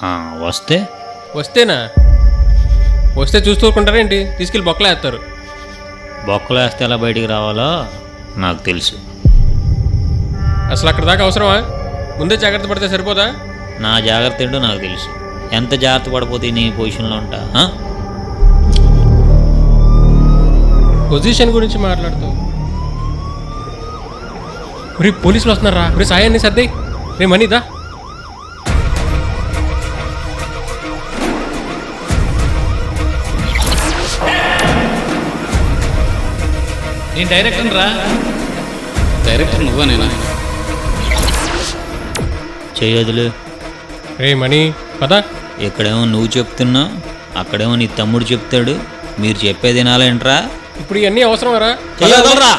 వస్తే వస్తేనా? వస్తే చూస్తూకుంటారేంటి? తీసుకెళ్ళి బొక్కలు వేస్తారు. బొక్కలు వేస్తే ఎలా బయటికి రావాలో నాకు తెలుసు. అసలు అక్కడ దాకా అవసరమా? ముందే జాగ్రత్త పడితే సరిపోదా? నా జాగ్రత్త ఏంటో నాకు తెలుసు. ఎంత జాగ్రత్త పడిపోతే నీ పొజిషన్లో ఉంటా? పొజిషన్ గురించి మాట్లాడుతావు. రే పోలీసులు వస్తున్నారా? రే సాయాన్ని సర్ది. రే మనీదా? నేను డైరెక్టర్ రా. డైరెక్టర్ నువ్వా నేనా? చేయదులు. రే మనీ పదా. ఇక్కడేమో నువ్వు చెప్తున్నా, అక్కడేమో నీ తమ్ముడు చెప్తాడు. మీరు చెప్పేది వినాలేంట్రా? ఇప్పుడు ఇవన్నీ అవసరమారా? చేయదులరా.